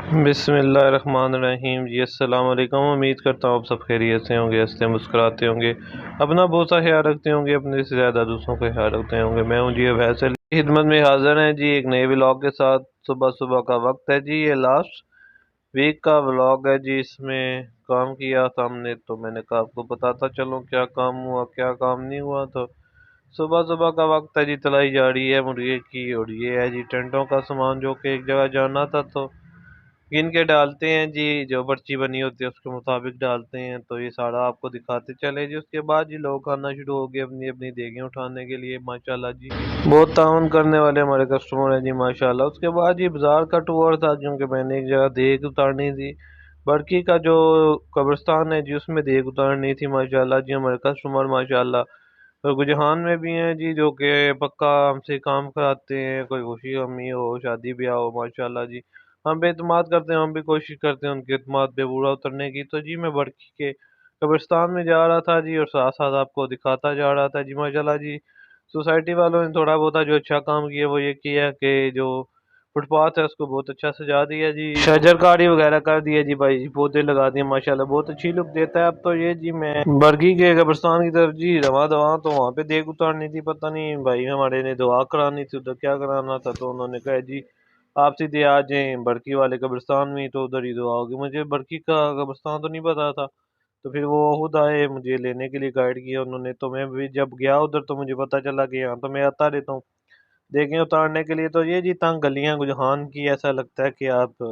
بسم اللہ الرحمن الرحیم جی السلام علیکم۔ امید کرتا ہوں آپ سب خیریت سے ہوں گے، ہنستے مسکراتے ہوں گے، اپنا بہت سا خیال رکھتے ہوں گے، اپنے سے زیادہ دوسروں کا خیال رکھتے ہوں گے۔ میں ہوں جی ویسے خدمت میں حاضر ہیں جی ایک نئے ولاگ کے ساتھ۔ صبح صبح کا وقت ہے جی، یہ لاسٹ ویک کا ولاگ ہے جی۔ اس میں کام کیا تھا ہم نے، تو میں نے کہا آپ کو بتاتا چلوں کیا کام ہوا کیا کام نہیں ہوا۔ تو صبح صبح کا وقت ہے جی، تلائی جا رہی ہے مرغے کی، اور یہ ہے جی ٹینٹوں کا سامان جو کہ ایک جگہ جانا تھا، تو گن کے ڈالتے ہیں جی، جو پرچی بنی ہوتی ہے اس کے مطابق ڈالتے ہیں۔ تو یہ سارا آپ کو دکھاتے چلے جی۔ اس کے بعد جی لوگ آنا شروع ہو گئے اپنی اپنی دیگیں اٹھانے کے لیے، ماشاءاللہ جی بہت تعاون کرنے والے ہمارے کسٹمر ہیں جی ماشاءاللہ۔ اس کے بعد جی بازار کا ٹور تھا، کیونکہ میں نے ایک جگہ دیگ اتارنی تھی، برکی کا جو قبرستان ہے جی اس میں دیگ اتارنی تھی ماشاءاللہ جی۔ ہمارے کسٹمر ماشاءاللہ اور گجہان میں بھی ہیں جی، جو کہ پکا ہم سے کام کراتے ہیں، کوئی خوشی غمی ہو شادی بیاہ ہو ماشاءاللہ جی، ہم پہ اعتماد کرتے ہیں، ہم بھی کوشش کرتے ہیں ان کے اعتماد پہ پورا اترنے کی۔ تو جی میں برکی کے قبرستان میں جا رہا تھا جی، اور ساتھ ساتھ آپ کو دکھاتا جا رہا تھا جی ماشاءاللہ جی۔ سوسائٹی والوں نے تھوڑا بہت جو اچھا کام کیا وہ یہ کیا کہ جو فٹ پاتھ ہے اس کو بہت اچھا سجا دیا جی، شجر کاری وغیرہ کر دیا جی بھائی جی، پودے لگا دیے ماشاءاللہ، بہت اچھی لک دیتا ہے اب تو یہ جی۔ میں برگی کے قبرستان کی طرف جی رواں دواں، تو وہاں پہ دیگ اتارنی تھی، پتہ نہیں بھائی ہمارے نے دعا کرانی تھی ادھر کیا کرانا تھا، تو انہوں نے کہا جی آپ سیدھے آ جائیں برکی والے قبرستان میں، تو ادھر ہی دعا ہوگی۔ مجھے برکی کا قبرستان تو نہیں پتا تھا، تو پھر وہ خود آئے مجھے لینے کے لیے، گائیڈ کیا انہوں نے۔ تو میں بھی جب گیا ادھر تو مجھے پتا چلا کہ یہاں تو میں آتا رہتا ہوں دیگیں اتارنے کے لیے۔ تو یہ جی تنگ گلیاں گجہان کی، ایسا لگتا ہے کہ آپ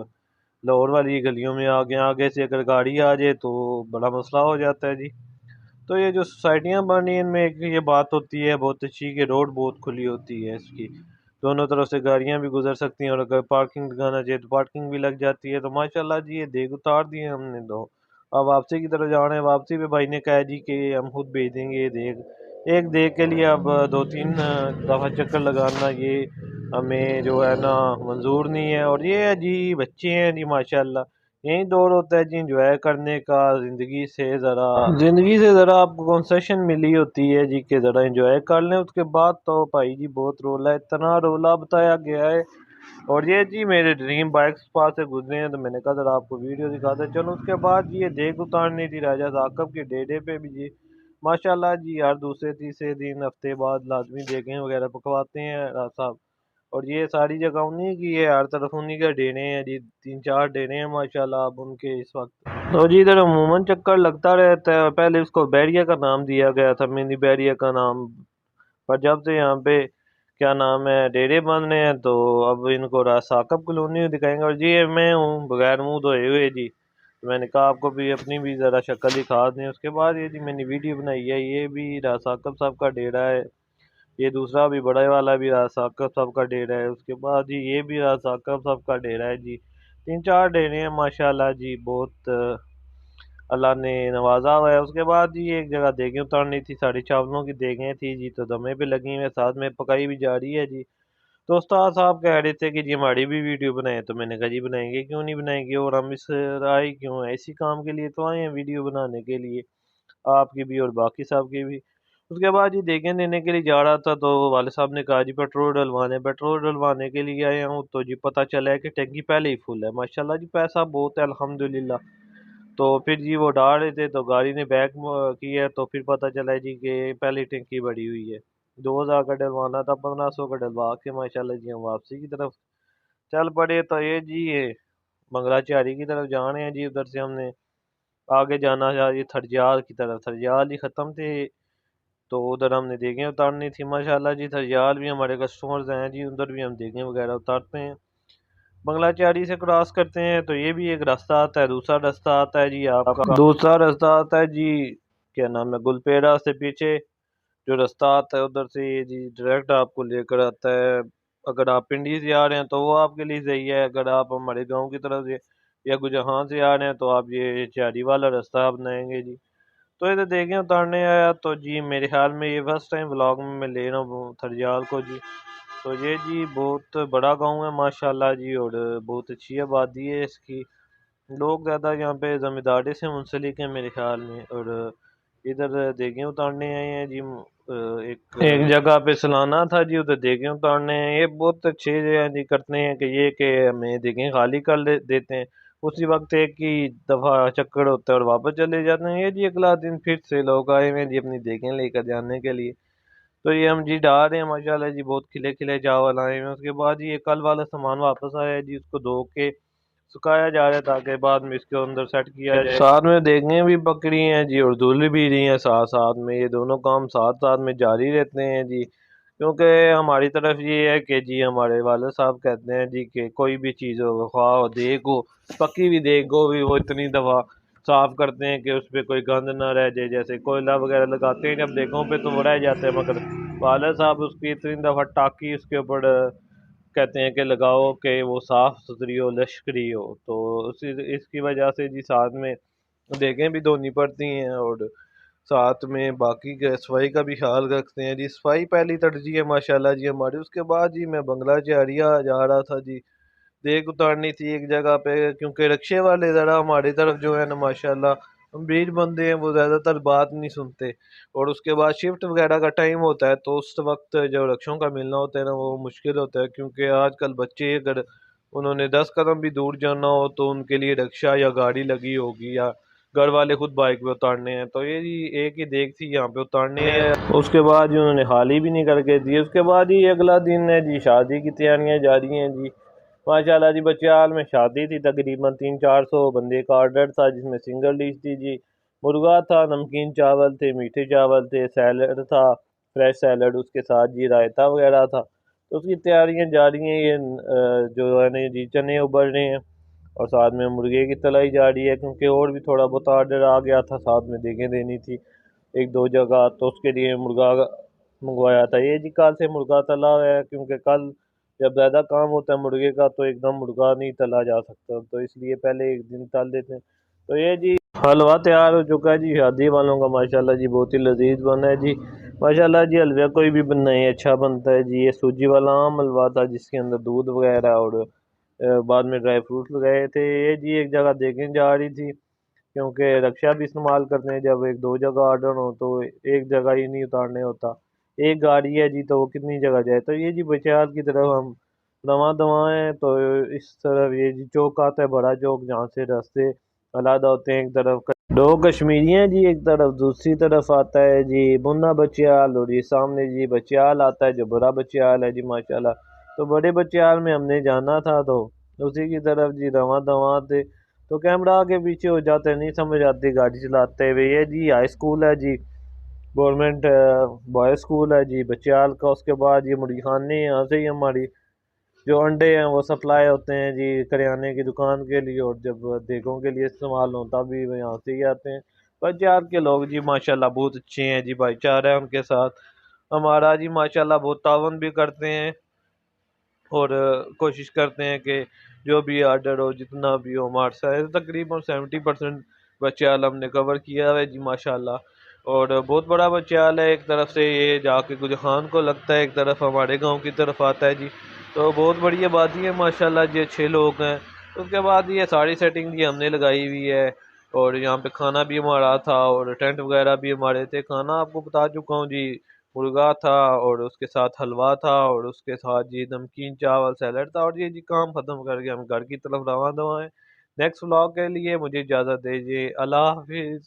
لاہور والی گلیوں میں آگے آگے سے اگر گاڑی آ جائے تو بڑا مسئلہ ہو جاتا ہے جی۔ تو یہ جو سوسائٹیاں بنی ان میں ایک یہ بات ہوتی ہے بہت اچھی کہ روڈ بہت کھلی ہوتی ہے اس کی، دونوں طرف سے گاڑیاں بھی گزر سکتی ہیں، اور اگر پارکنگ لگانا چاہیے تو پارکنگ بھی لگ جاتی ہے۔ تو ماشاءاللہ جی یہ دیگ اتار دیے ہم نے، دو اب واپسی کی طرف جا رہے ہیں۔ واپسی پہ بھائی نے کہا جی کہ ہم خود بھیج دیں گے یہ دیگ، ایک دیگ کے لیے اب 2-3 دفعہ چکر لگانا یہ ہمیں جو ہے نا منظور نہیں ہے۔ اور یہ ہے جی بچے ہیں جی ماشاءاللہ، یہی دور ہوتا ہے جی انجوائے کرنے کا، زندگی سے ذرا آپ کو کنسیشن ملی ہوتی ہے جی کہ ذرا انجوائے کر لیں۔ اس کے بعد تو بھائی جی بہت رولا ہے، اتنا رولا بتایا گیا ہے۔ اور یہ جی میرے ڈریم بائکس پاس سے گزرے ہیں، تو میں نے کہا ذرا آپ کو ویڈیو دکھاتے چلو۔ اس کے بعد جی یہ دیگ اتارنی تھی راجہ ثاقب کے ڈیرے پہ بھی جی ماشاءاللہ جی، ہر دوسرے تیسرے دن ہفتے بعد لازمی دیگیں وغیرہ پکواتے ہیں راجہ صاحب۔ اور یہ ساری جگہ انہیں کی ہے، ہر طرف انہیں کے ڈیرے ہیں جی، 3-4 ڈیرے ہیں ماشاءاللہ اب ان کے اس وقت۔ تو جی ادھر عموماً چکر لگتا رہتا ہے، پہلے اس کو بیریا کا نام دیا گیا تھا، منی بیریا کا نام، پر جب سے یہاں پہ کیا نام ہے ڈیرے بن رہے ہیں تو اب ان کو راجہ ثاقب کالونی دکھائیں گے۔ اور جی میں ہوں بغیر منہ دھوئے ہوئے جی، میں نے کہا آپ کو بھی اپنی بھی ذرا شکل دکھا دیں۔ اس کے بعد یہ جی میں نے ویڈیو بنائی ہے، یہ بھی راجہ ثاقب صاحب کا ڈیرا ہے، یہ دوسرا بھی بڑے والا بھی راجہ ثاقب صاحب کا ڈیرا ہے۔ اس کے بعد جی یہ بھی راجہ ثاقب صاحب کا ڈیرا ہے جی، 3-4 ڈیرے ہیں ماشاءاللہ جی، بہت اللہ نے نوازا ہوا ہے۔ اس کے بعد جی ایک جگہ دیگیں اتارنی تھی، ساڑھے چاولوں کی دیگیں تھی جی، تو دمے پہ لگی ہوئے، ساتھ میں پکائی بھی جا رہی ہے جی۔ تو استاد صاحب کہہ رہے تھے کہ جی ہماری بھی ویڈیو بنائیں، تو میں نے کہا جی بنائیں گے، کیوں نہیں بنائیں گے، اور ہم اس رائے کیوں ہیں، اسی کام کے لیے تو آئے ہیں ویڈیو بنانے کے لیے، آپ کی بھی اور باقی صاحب کی بھی۔ اس کے بعد جی دیگیں دینے کے لیے جا رہا تھا، تو والد صاحب نے کہا جی پیٹرول ڈلوانے کے لیے آیا ہوں، تو جی پتہ چلا ہے کہ ٹینکی پہلے ہی فل ہے ماشاءاللہ جی، پیسہ بہت ہے الحمدللہ۔ تو پھر جی وہ ڈال رہے تھے تو گاڑی نے بیک کی ہے، تو پھر پتہ چلا جی کہ پہلی ٹینکی بڑی ہوئی ہے، 2000 کا ڈلوانا تھا، 1500 کا ڈلوا کے ماشاءاللہ جی ہم واپسی کی طرف چل پڑے۔ تو یہ جی یہ بنگلہ چاری کی طرف جا رہے ہیں جی، ادھر سے ہم نے آگے جانا ہے یہ تھرجال کی طرف، تھرجال ہی ختم تھے تو ادھر ہم نے دیگیں اتارنی تھی ماشاءاللہ جی۔ تھرجال بھی ہمارے کسٹمرز ہیں جی، ادھر بھی ہم دیگیں وغیرہ اتارتے ہیں، بنگلہ چاری سے کراس کرتے ہیں تو یہ بھی ایک راستہ آتا ہے، دوسرا راستہ آتا ہے جی آپ کا، دوسرا راستہ آتا ہے جی کیا نام ہے گلپیڑا سے پیچھے جو راستہ آتا ہے ادھر سے یہ جی ڈائریکٹ آپ کو لے کر آتا ہے۔ اگر آپ پنڈی سے آ رہے ہیں تو وہ آپ کے لیے صحیح ہے، اگر آپ ہمارے گاؤں کی طرف سے یا گجہان سے آ رہے ہیں تو آپ یہ چاری والا راستہ اپنائیں گے جی۔ تو ادھر دیگیں اتارنے آیا تو جی میرے خیال میں یہ فرسٹ ٹائم ولاگ میں لے رہا ہوں تھرجال کو جی۔ تو یہ جی بہت بڑا گاؤں ہے ماشاءاللہ جی، اور بہت اچھی آبادی ہے اس کی، لوگ زیادہ یہاں پہ زمینداری سے منسلک ہیں میرے خیال میں، اور ادھر دیگیں اتارنے آئے ہیں جی۔ ایک جگہ پہ سلانا تھا جی، ادھر دیگیں اتارنے ہیں، یہ بہت اچھے جی کرتے ہیں کہ یہ کہ ہمیں دیگیں خالی کر دیتے ہیں، اسی وقت ایک ہی دفعہ چکر ہوتا ہے اور واپس چلے جاتے ہیں۔ یہ جی اگلا دن پھر سے لوگ آئے ہوئے ہیں جی اپنی دیگیں لے کر جانے کے لیے، تو یہ ہم جی ڈال رہے ہیں ماشاءاللہ جی، بہت کھلے کھلے چاول آئے ہیں۔ اس کے بعد یہ کل والا سامان واپس آیا ہے جی، اس کو دھو کے سکھایا جا رہا ہے تاکہ بعد میں اس کے اندر سیٹ کیا جائے۔ ساتھ میں دیگیں بھی پکڑی ہیں جی اور دھل بھی رہی ہیں ساتھ ساتھ میں، یہ دونوں کام ساتھ ساتھ میں جاری رہتے ہیں جی، کیونکہ ہماری طرف یہ ہے کہ جی ہمارے والد صاحب کہتے ہیں جی کہ کوئی بھی چیز ہو، خواہ ہو دیگ ہو، پکی ہوئی دیگ ہو بھی، وہ اتنی دفعہ صاف کرتے ہیں کہ اس پہ کوئی گند نہ رہ جائے، جیسے کوئلہ وغیرہ لگاتے ہیں جب دیگوں پہ تو وہ رہ جاتے ہیں، مگر والد صاحب اس کی اتنی دفعہ ٹاکی اس کے اوپر کہتے ہیں کہ لگاؤ کہ وہ صاف ستھری ہو، لشکری ہو، تو اس کی وجہ سے جی ساتھ میں دیگیں بھی دھونی پڑتی ہیں اور ساتھ میں باقی کے صفائی کا بھی خیال رکھتے ہیں جی۔ صفائی پہلی ترجیح ہے ماشاءاللہ جی ہماری۔ اس کے بعد جی میں بنگلہ چاریہ جا رہا تھا جی، دیگ اتارنی تھی ایک جگہ پہ، کیونکہ رکشے والے ذرا ہماری طرف جو ہے نا ماشاءاللہ امیر بندے ہیں، وہ زیادہ تر بات نہیں سنتے، اور اس کے بعد شفٹ وغیرہ کا ٹائم ہوتا ہے تو اس وقت جو رکشوں کا ملنا ہوتا ہے نا وہ مشکل ہوتا ہے، کیونکہ آج کل بچے اگر انہوں نے 10 قدم بھی دور جانا ہو تو ان کے لیے رکشہ یا گاڑی لگی ہوگی، یا گھر والے خود بائک پہ اتارنے ہیں، تو یہ جی ایک ہی دیگ تھی یہاں پہ اتارنے ہیں۔ اس کے بعد جی انہوں نے حالی بھی نہیں کر کے دی۔ اس کے بعد ہی اگلا دن ہے جی، شادی کی تیاریاں جاری ہیں جی ماشاءاللہ جی۔ بچیال میں شادی تھی، تقریباً 300-400 بندے کا آرڈر تھا، جس میں سنگل ڈش تھی جی، مرغا تھا، نمکین چاول تھے، میٹھے چاول تھے، سیلڈ تھا، فریش سیلڈ، اس کے ساتھ جی رائتا وغیرہ تھا، تو اس کی تیاریاں جاری ہیں۔ یہ جو ہے نا جی چنے ابل رہے ہیں اور ساتھ میں مرغے کی تلائی جا رہی ہے، کیونکہ اور بھی تھوڑا بہت آرڈر آ گیا تھا، ساتھ میں دیگیں دینی تھی ایک دو جگہ، تو اس کے لیے مرغا منگوایا تھا۔ یہ جی کل سے مرغا تلا ہوا ہے، کیونکہ کل جب زیادہ کام ہوتا ہے مرغے کا تو ایک دم مرغا نہیں تلا جا سکتا، تو اس لیے پہلے ایک دن تل دیتے ہیں۔ تو یہ جی حلوہ تیار ہو چکا ہے جی شادی والوں کا ماشاءاللہ جی، بہت ہی لذیذ بنا ہے جی ماشاءاللہ جی۔ حلوہ کوئی بھی بننا ہے اچھا بنتا ہے جی۔ یہ سوجی والا عام حلوہ تھا جس کے اندر دودھ وغیرہ اور بعد میں ڈرائی فروٹ لگائے تھے۔ یہ جی ایک جگہ دیگیں جا رہی تھی، کیونکہ رکشہ بھی استعمال کرتے ہیں، جب ایک دو جگہ آرڈر ہو تو ایک جگہ ہی نہیں اتارنے ہوتا، ایک گاڑی ہے جی تو وہ کتنی جگہ جائے۔ تو یہ جی بچیال کی طرف ہم رواں دواں ہیں، تو اس طرف یہ جی چوک آتا ہے بڑا چوک، جہاں سے راستے علیحدہ ہوتے ہیں، ایک طرف دو کشمیری ہیں جی ایک طرف، دوسری طرف آتا ہے جی منا بچیال، اور یہ سامنے جی بچیال آتا ہے جو بڑا بچیال ہے جی ماشاءاللہ۔ تو بڑے بچیال میں ہم نے جانا تھا تو اسی کی طرف جی رواں دواں تھے، تو کیمرہ آگے پیچھے ہو جاتے، نہیں سمجھ آتی گاڑی چلاتے ہوئے۔ یہ جی ہائی اسکول ہے جی، گورنمنٹ بوائے اسکول ہے جی بچیال کا۔ اس کے بعد یہ مرغی خانے، یہاں سے ہی ہماری جو انڈے ہیں وہ سپلائی ہوتے ہیں جی کریانے کی دکان کے لیے، اور جب دیگوں کے لیے استعمال ہوتا بھی وہ یہاں سے ہی آتے ہیں۔ بچیال کے لوگ جی ماشاءاللہ بہت اچھے ہیں جی، بھائی چارہ ہے ان کے ساتھ ہمارا جی ماشاءاللہ، بہت تعاون بھی کرتے ہیں اور کوشش کرتے ہیں کہ جو بھی آرڈر ہو جتنا بھی ہو ہمارے ساتھ، تقریباً 70% بچیال ہم نے کور کیا ہے جی ماشاءاللہ، اور بہت بڑا بچیال ہے، ایک طرف سے یہ جا کے گجر خان کو لگتا ہے، ایک طرف ہمارے گاؤں کی طرف آتا ہے جی، تو بہت بڑی آبادی ہے ماشاءاللہ جی، اچھے لوگ ہیں۔ اس کے بعد یہ ساری سیٹنگ جی ہم نے لگائی ہوئی ہے، اور یہاں پہ کھانا بھی ہمارا تھا اور ٹینٹ وغیرہ بھی ہمارے تھے۔ کھانا آپ کو بتا چکا ہوں جی، مرغا تھا اور اس کے ساتھ حلوہ تھا اور اس کے ساتھ جی نمکین چاول سیلڈ تھا، اور یہ جی کام ختم کر کے ہم گھر کی طرف رواں دواں ہیں۔ نیکسٹ ولاگ کے لیے مجھے اجازت دیجیے، اللہ حافظ۔